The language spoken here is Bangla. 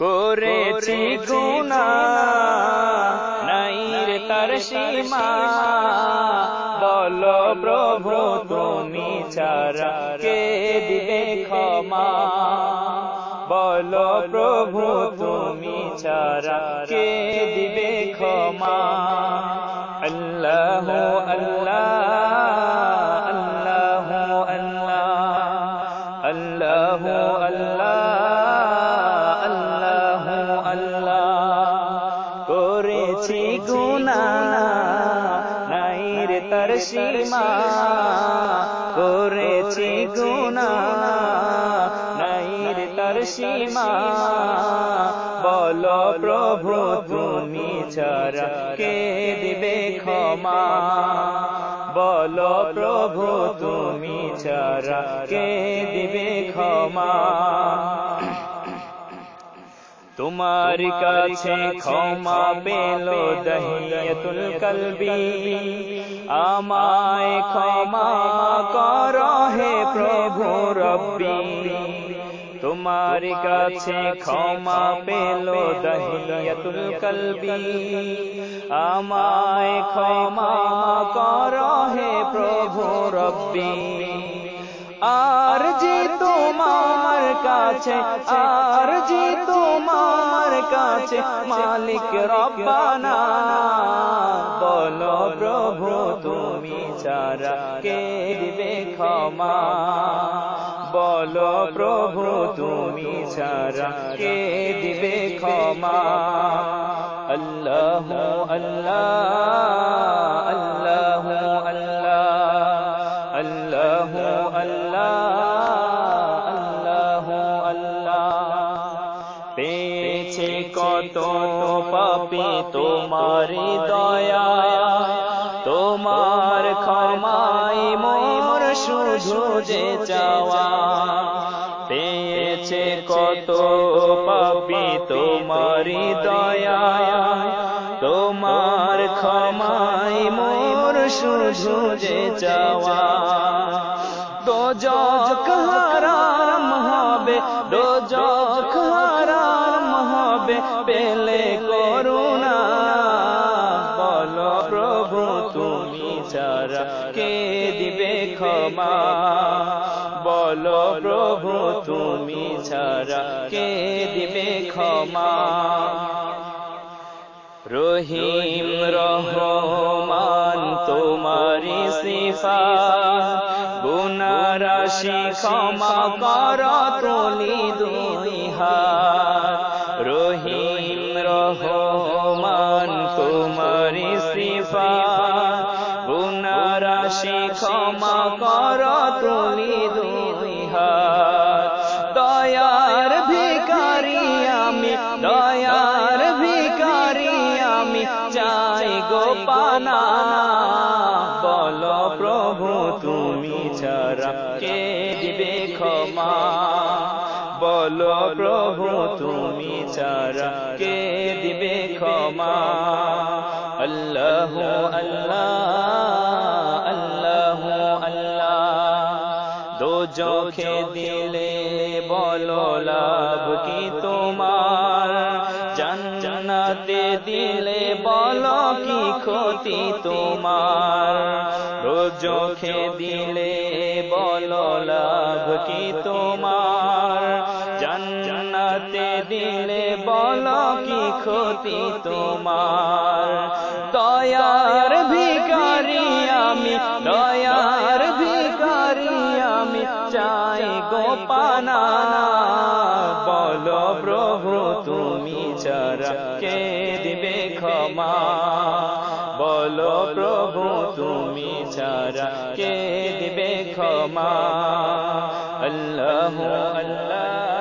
করেছি গুনাহ নাই রে তার সীমা, বলো প্রভু তুমি ছাড়া কে দিবে ক্ষমা, বলো প্রভু তুমি ছাড়া কে দিবে ক্ষমা। আল্লাহু আল্লাহ আল্লাহু আল্লাহ আল্লাহু আল্লাহ আল্লাহু আল্লাহ। করেছি গুনাহ নাই রে তার সীমা, করেছি গুনাহ নাই রে তার সীমা, বলো প্রভু তুমি ছাড়া কে দিবে ক্ষমা, বলো প্রভু তুমি ছাড়া কে দিবে ক্ষমা। তোমার কাছে ক্ষমা পেল দহিয়াতুল কলবি, আমায় ক্ষমা করো হে প্রভু রব্বি। তোমার কাছে ক্ষমা পেল দহিয়াতুল কলবি, আমায় ক্ষমা করো হে প্রভু রব্বি। আর জি তোমার কাছে, আর জি তোমার কাছে মালিক রব্বানা, বলো প্রভু তুমি ছাড়া কে দিবে ক্ষমা, বলো প্রভু তুমি ছাড়া কে দিবে ক্ষমা। আল্লাহু আল্লাহ আল্লাহু আল্লাহ আল্লাহু আল্লাহ আল্লাহু আল্লাহ। পেয়েছে কত পাপী তোমারি দয়া, তোমার ক্ষমাই মোর শুধু যে চাওয়া। পেয়েছে কত পাপী তোমারি দয়া, তোমার ক্ষমাই মোর শুধু যে চাওয়া। দোজখ হারাম হবে, দোজখ হারাম হবে পেলে করুণা, বলো প্রভু তুমি ছাড়া কে দিবে ক্ষমা, বলো প্রভু তুমি ছাড়া কে দিবে ক্ষমা। রহিম রহমান তোমারি সিফাত, গুনাহ রাশি ক্ষমা করো তুলি দুই হাত। রহিম রহমান তোমারি সিফাত, গুনাহ রাশি ক্ষমা করো তুলি দুই হাত। দয়ার ভিখারি আমি, দয়ার ভিখারি আমি চাই গো পানা, বলো প্রভু তুমি ছাড়া কে দিবে ক্ষমা, বলো প্রভু তুমি ছাড়া কে দিবে ক্ষমা। আল্লাহু আল্লাহ আল্লাহু আল্লাহ। দোজখে দিলে বলো লাভ কি তোমার, জান্নাতে দিলে বলো কি ক্ষতি তোমার। দোজখে দিলে বলো লাভ কি তোমার, জান্নাতে দিলে বলো কি ক্ষতি তোমার। দয়ার ভিখারি আমি, দয়ার ভিখারি আমি চাই গো পানা, বলো প্রভু তুমি ছাড়া কে দিবে ক্ষমা, বলো প্রভু তুমি ছাড়া কে দিবে ক্ষমা। আল্লাহু আল্লাহ